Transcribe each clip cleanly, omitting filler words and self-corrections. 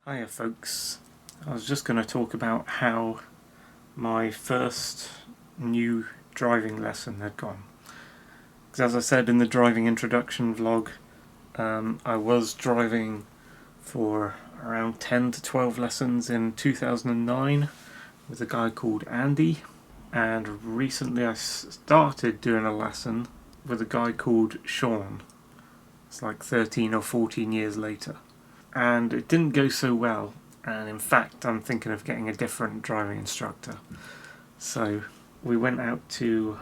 Hiya folks, I was just going to talk about how my first new driving lesson had gone. Because as I said in the driving introduction vlog, I was driving for around 10 to 12 lessons in 2009 with a guy called Andy, and recently I started doing a lesson with a guy called Sean. It's like 13 or 14 years later. And it didn't go so well, and in fact I'm thinking of getting a different driving instructor. So we went out to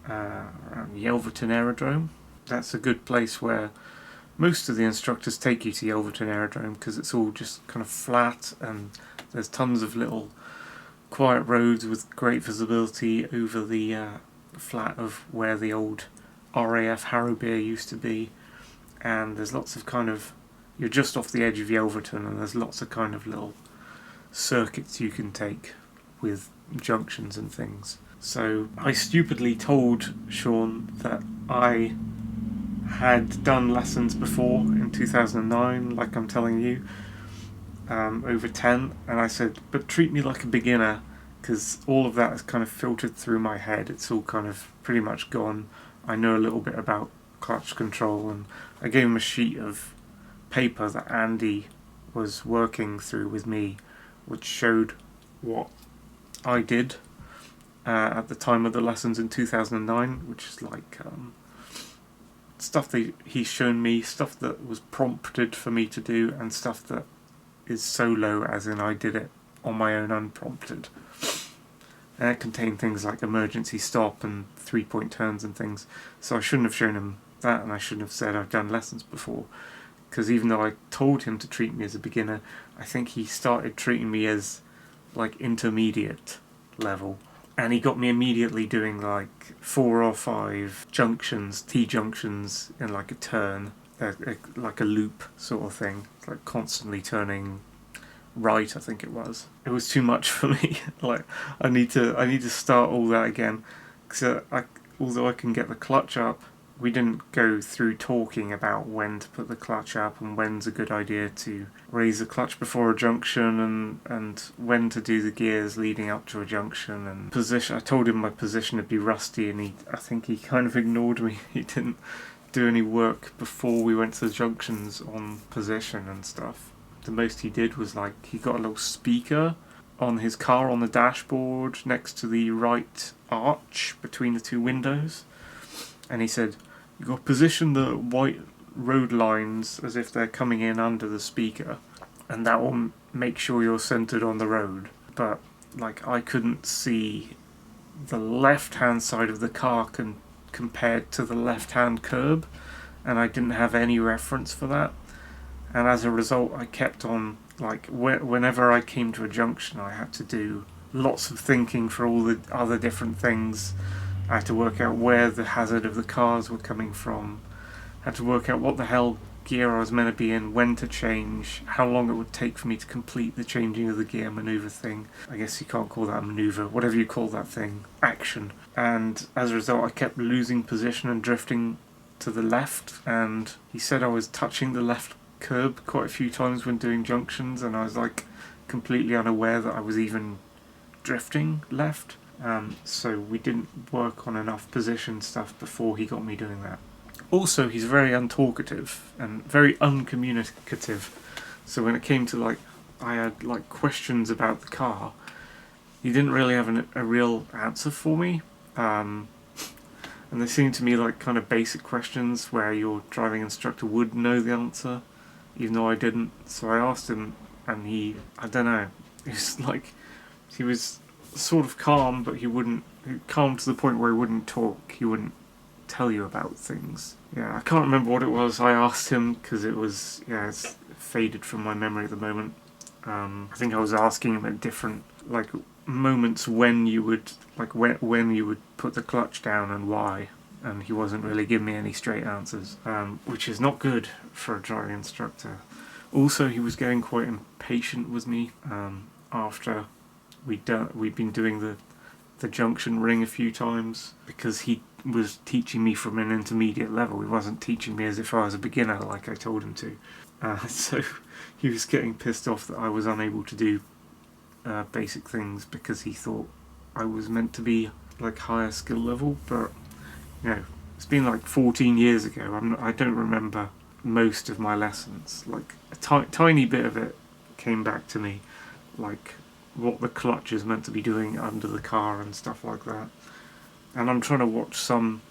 Yelverton Aerodrome. That's a good place where most of the instructors take you to Yelverton Aerodrome because it's all just kind of flat and there's tons of little quiet roads with great visibility over the flat of where the old RAF Harrowbeer used to be, and there's lots of kind of, you're just off the edge of Yelverton and there's lots of kind of little circuits you can take with junctions and things. So I stupidly told Sean that I had done lessons before in 2009, like I'm telling you, over 10, and I said, but treat me like a beginner, because all of that is kind of filtered through my head. It's all kind of pretty much gone. I know a little bit about clutch control, and I gave him a sheet of paper that Andy was working through with me, which showed what I did at the time of the lessons in 2009, which is like stuff that he's shown me, stuff that was prompted for me to do, and stuff that is solo, as in I did it on my own unprompted. And it contained things like emergency stop and 3-point turns and things, so I shouldn't have shown him that, and I shouldn't have said I've done lessons before. Because even though I told him to treat me as a beginner, I think he started treating me as like intermediate level. And he got me immediately doing like 4 or 5 junctions, T-junctions in like a turn, like a loop sort of thing, like constantly turning right, I think it was. It was too much for me. Like I need to start all that again. Because although I can get the clutch up, we didn't go through talking about when to put the clutch up and when's a good idea to raise the clutch before a junction, and when to do the gears leading up to a junction, and position. I told him my position would be rusty, and I think he kind of ignored me. He didn't do any work before we went to the junctions on position and stuff. The most he did was like he got a little speaker on his car on the dashboard next to the right arch between the two windows, and he said, "You got to position the white road lines as if they're coming in under the speaker, and that will make sure you're centered on the road." But like I couldn't see the left-hand side of the car compared to the left-hand curb, and I didn't have any reference for that. And as a result, I kept on, like, whenever I came to a junction, I had to do lots of thinking for all the other different things. I had to work out where the hazard of the cars were coming from. I had to work out what the hell gear I was meant to be in, when to change, how long it would take for me to complete the changing of the gear maneuver thing. I guess you can't call that a maneuver, whatever you call that thing, action. And as a result, I kept losing position and drifting to the left, and he said I was touching the left curb quite a few times when doing junctions, and I was like completely unaware that I was even drifting left. So we didn't work on enough position stuff before he got me doing that. Also, he's very untalkative and very uncommunicative. So when it came to like, I had like questions about the car, he didn't really have a real answer for me. And they seemed to me like kind of basic questions where your driving instructor would know the answer, even though I didn't. So I asked him, and I don't know, he was sort of calm, but calm to the point where he wouldn't talk, he wouldn't tell you about things. Yeah, I can't remember what it was I asked him, because it's faded from my memory at the moment. I think I was asking him at different, like, moments when you would, like, when you would put the clutch down and why, and he wasn't really giving me any straight answers, which is not good for a driving instructor. Also, he was getting quite impatient with me after we'd been doing the junction ring a few times, because he was teaching me from an intermediate level. He wasn't teaching me as if I was a beginner like I told him to. So he was getting pissed off that I was unable to do basic things because he thought I was meant to be like higher skill level. But you know, it's been like 14 years ago. I don't remember most of my lessons. Like a tiny bit of it came back to me, like what the clutch is meant to be doing under the car and stuff like that. And I'm trying to watch some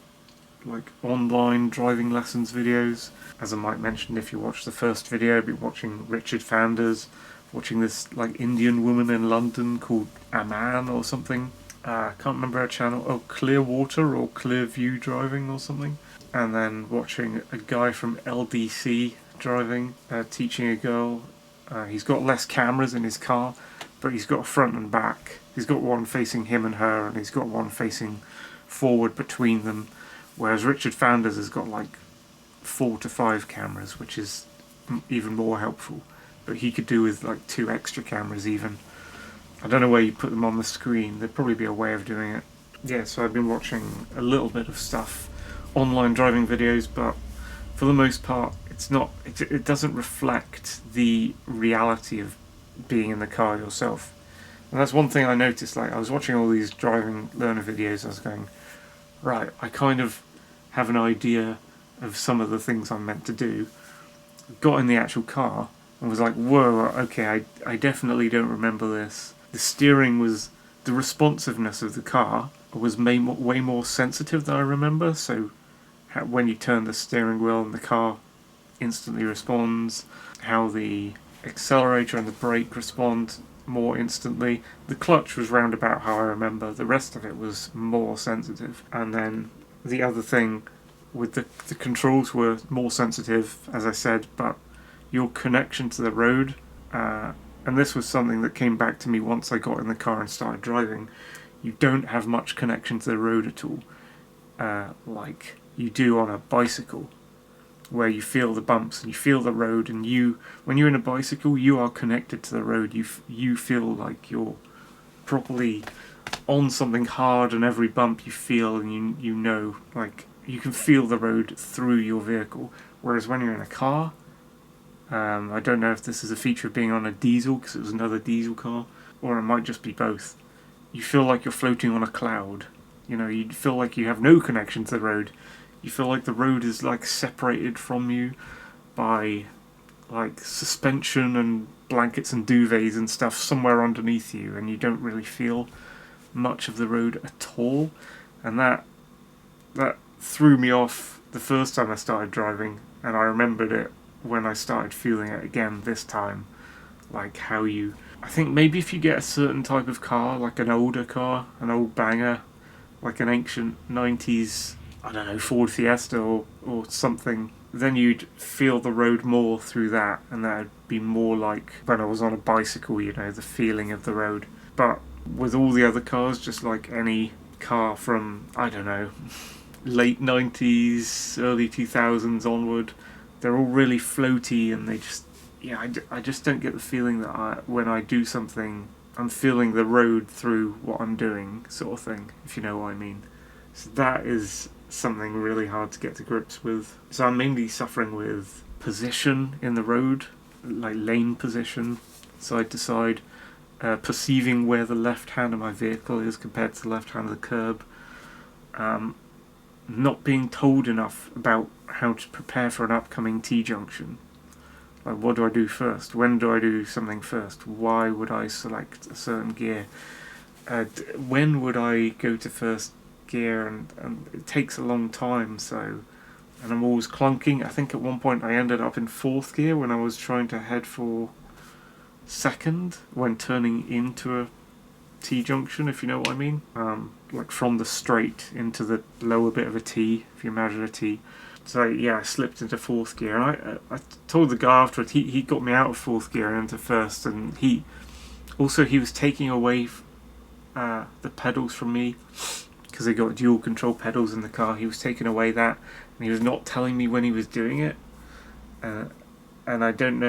like online driving lessons videos. As I might mention, if you watch the first video, be watching Richard Fanders, watching this like Indian woman in London called Aman or something. I can't remember her channel. Oh, Clearwater or Clearview Driving or something. And then watching a guy from LDC driving, teaching a girl. He's got less cameras in his car, but he's got a front and back. He's got one facing him and her, and he's got one facing forward between them. Whereas Richard Fanders has got like 4 to 5 cameras, which is even more helpful. But he could do with like 2 extra cameras even. I don't know where you put them on the screen. There'd probably be a way of doing it. Yeah, so I've been watching a little bit of stuff, online driving videos, but for the most part, it doesn't reflect the reality of being in the car yourself. And that's one thing I noticed. Like, I was watching all these driving learner videos, I was going, right, I kind of have an idea of some of the things I'm meant to do. Got in the actual car and was like, whoa, okay, I definitely don't remember this. The steering was, the responsiveness of the car was way more sensitive than I remember. So when you turn the steering wheel and the car instantly responds, how the accelerator and the brake respond more instantly. The clutch was round about how I remember. The rest of it was more sensitive. And then the other thing with the controls were more sensitive, as I said, but your connection to the road, and this was something that came back to me once I got in the car and started driving, you don't have much connection to the road at all, like you do on a bicycle, where you feel the bumps and you feel the road, and when you're in a bicycle, you are connected to the road. You feel like you're properly on something hard, and every bump you feel, and you know, like you can feel the road through your vehicle. Whereas when you're in a car, I don't know if this is a feature of being on a diesel, because it was another diesel car, or it might just be both. You feel like you're floating on a cloud. You know, you feel like you have no connection to the road. You feel like the road is like separated from you by like suspension and blankets and duvets and stuff somewhere underneath you, and you don't really feel much of the road at all. And that threw me off the first time I started driving, and I remembered it when I started feeling it again this time. Like how I think maybe if you get a certain type of car, like an older car, an old banger, like an ancient 90s, I don't know, Ford Fiesta or something, then you'd feel the road more through that, and that'd be more like when I was on a bicycle, you know, the feeling of the road. But with all the other cars, just like any car from, I don't know, late 90s, early 2000s onward, they're all really floaty, and they just, I just don't get the feeling that when I do something, I'm feeling the road through what I'm doing, sort of thing, if you know what I mean. So that is something really hard to get to grips with. So I'm mainly suffering with position in the road, like lane position, side to side, perceiving where the left hand of my vehicle is compared to the left hand of the curb, not being told enough about how to prepare for an upcoming T-junction. Like, what do I do first? When do I do something first? Why would I select a certain gear? When would I go to first gear? And it takes a long time, so... And I'm always clunking. I think at one point I ended up in 4th gear when I was trying to head for 2nd, when turning into a T-junction, if you know what I mean. Like from the straight into the lower bit of a T, if you imagine a T. So yeah, I slipped into 4th gear, and I told the guy afterwards, he got me out of 4th gear and into 1st, and he was taking away the pedals from me, because they got dual control pedals in the car. He was taking away that, and he was not telling me when he was doing it, and I didn't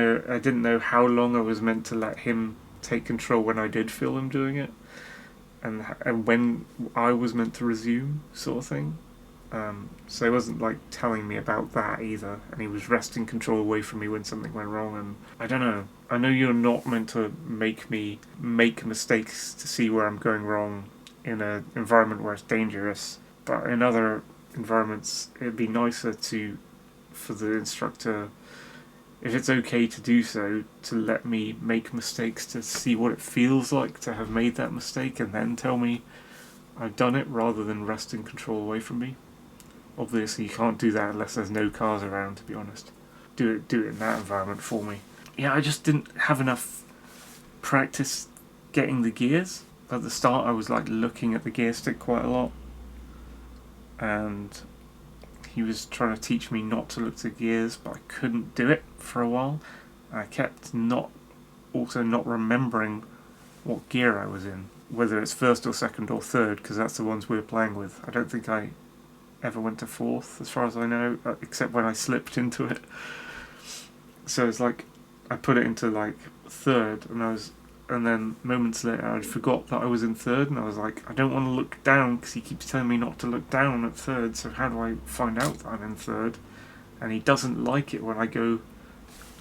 know how long I was meant to let him take control when I did film him doing it, and when I was meant to resume, sort of thing. So he wasn't like telling me about that either, and he was wresting control away from me when something went wrong. And I don't know. I know you're not meant to make me make mistakes to see where I'm going wrong in an environment where it's dangerous, but in other environments it'd be nicer for the instructor, if it's okay to do so, to let me make mistakes to see what it feels like to have made that mistake and then tell me I've done it, rather than wresting control away from me. Obviously you can't do that unless there's no cars around, to be honest. Do it in that environment for me. Yeah, I just didn't have enough practice getting the gears. At the start I was like looking at the gear stick quite a lot, and he was trying to teach me not to look at the gears, but I couldn't do it for a while. I kept not remembering what gear I was in, whether it's first or second or third, because that's the ones we were playing with. I don't think I ever went to fourth, as far as I know, except when I slipped into it. So it's like I put it into like third, and then moments later I forgot that I was in third, and I was like, I don't want to look down because he keeps telling me not to look down at third, so how do I find out that I'm in third? And he doesn't like it when I go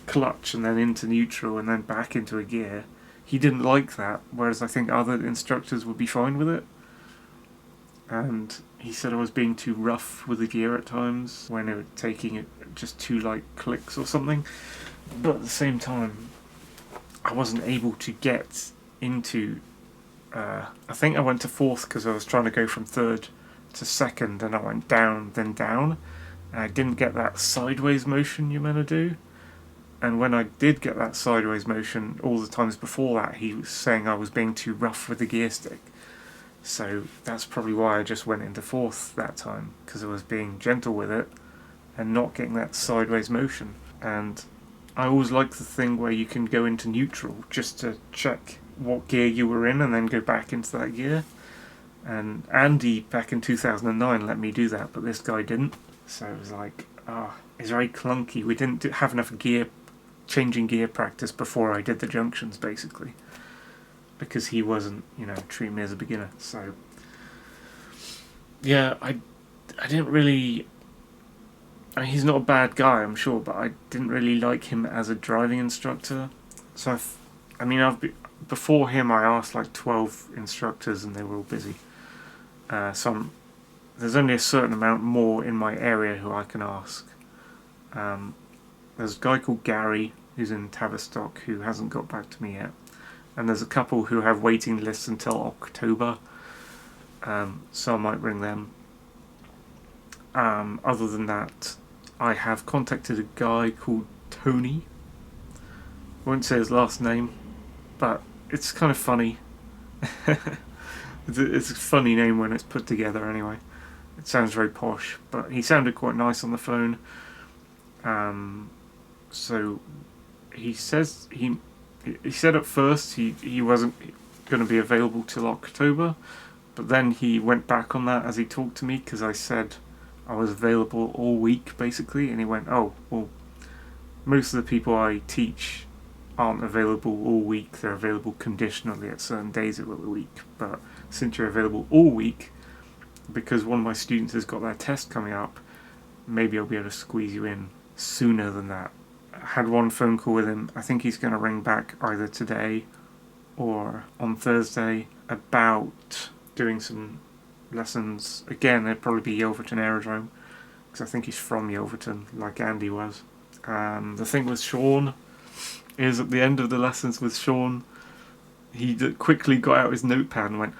clutch and then into neutral and then back into a gear. He didn't like that, whereas I think other instructors would be fine with it. And he said I was being too rough with the gear at times when they were taking it just too like clicks or something. But at the same time, I wasn't able to get into... I think I went to fourth because I was trying to go from third to second, and I went down, then down. And I didn't get that sideways motion you're meant to do. And when I did get that sideways motion, all the times before that, he was saying I was being too rough with the gear stick. So that's probably why I just went into fourth that time, because I was being gentle with it and not getting that sideways motion. And I always like the thing where you can go into neutral just to check what gear you were in and then go back into that gear. And Andy back in 2009 let me do that, but this guy didn't. So it was like, it's very clunky. We didn't have enough changing gear practice before I did the junctions, basically, because he wasn't, treating me as a beginner. So yeah, I didn't really... I mean, he's not a bad guy, I'm sure, but I didn't really like him as a driving instructor. So before him I asked like 12 instructors and they were all busy. There's only a certain amount more in my area who I can ask. There's a guy called Gary who's in Tavistock who hasn't got back to me yet. And there's a couple who have waiting lists until October, so I might ring them. Other than that, I have contacted a guy called Tony. I won't say his last name, but it's kind of funny. It's a funny name when it's put together anyway. It sounds very posh, but he sounded quite nice on the phone. So he says he said at first he wasn't going to be available till October, but then he went back on that as he talked to me, because I said I was available all week basically, and he went, oh well, most of the people I teach aren't available all week, they're available conditionally at certain days of the week, but since you're available all week, because one of my students has got their test coming up, maybe I'll be able to squeeze you in sooner than that. I had one phone call with him. I think he's going to ring back either today or on Thursday about doing some lessons. Again, they'd probably be Yelverton Aerodrome, because I think he's from Yelverton, like Andy was. The thing with Sean is, at the end of the lessons with Sean, he quickly got out his notepad and went,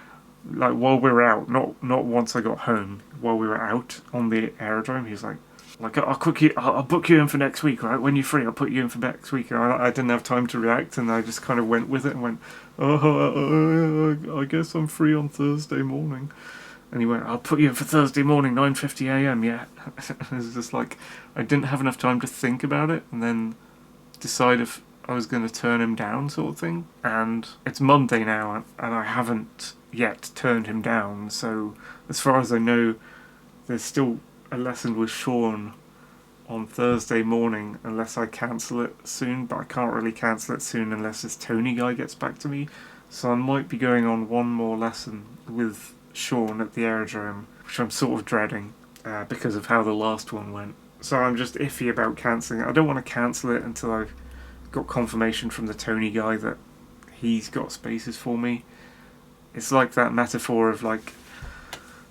like, while we were out, not once I got home, while we were out on the aerodrome, he was like, I'll book you in for next week, right? When you're free, I'll put you in for next week. And I didn't have time to react, and I just kind of went with it and went, I guess I'm free on Thursday morning. And he went, I'll put you in for Thursday morning, 9:50 a.m, yeah. It was just like, I didn't have enough time to think about it and then decide if I was going to turn him down, sort of thing. And it's Monday now, and I haven't yet turned him down, so as far as I know, there's still a lesson with Sean on Thursday morning, unless I cancel it soon, but I can't really cancel it soon unless this Tony guy gets back to me. So I might be going on one more lesson with Sean at the aerodrome, which I'm sort of dreading. because of how the last one went. So I'm just iffy about cancelling it. I don't want to cancel it until I've got confirmation from the Tony guy that he's got spaces for me. It's like that metaphor of like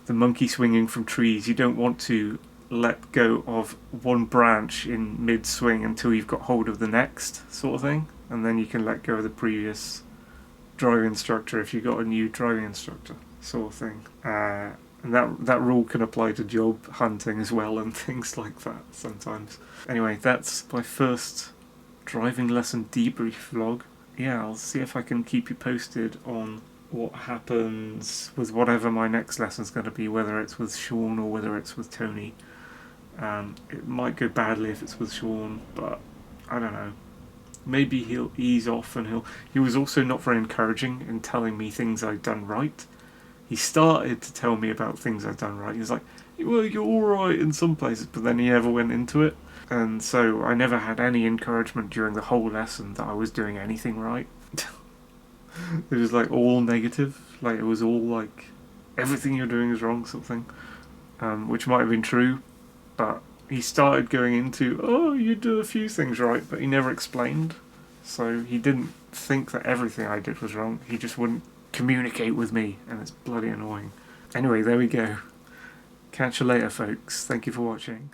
the monkey swinging from trees. You don't want to let go of one branch in mid-swing until you've got hold of the next, sort of thing. And then you can let go of the previous driving instructor if you've got a new driving instructor, sort of thing. And that rule can apply to job hunting as well and things like that sometimes. Anyway, that's my first driving lesson debrief vlog. Yeah, I'll see if I can keep you posted on what happens with whatever my next lesson's going to be, whether it's with Sean or whether it's with Tony. It might go badly if it's with Sean, but I don't know. Maybe he'll ease off, and he was also not very encouraging in telling me things I'd done right. He started to tell me about things I'd done right. He was like, well, you're alright in some places, but then he never went into it. And so I never had any encouragement during the whole lesson that I was doing anything right. It was like all negative. Like it was all like, everything you're doing is wrong, sort of thing. Which might have been true, but he started going into, oh, you do a few things right, but he never explained. So he didn't think that everything I did was wrong. He just wouldn't communicate with me, and it's bloody annoying. Anyway, there we go. Catch you later, folks. Thank you for watching.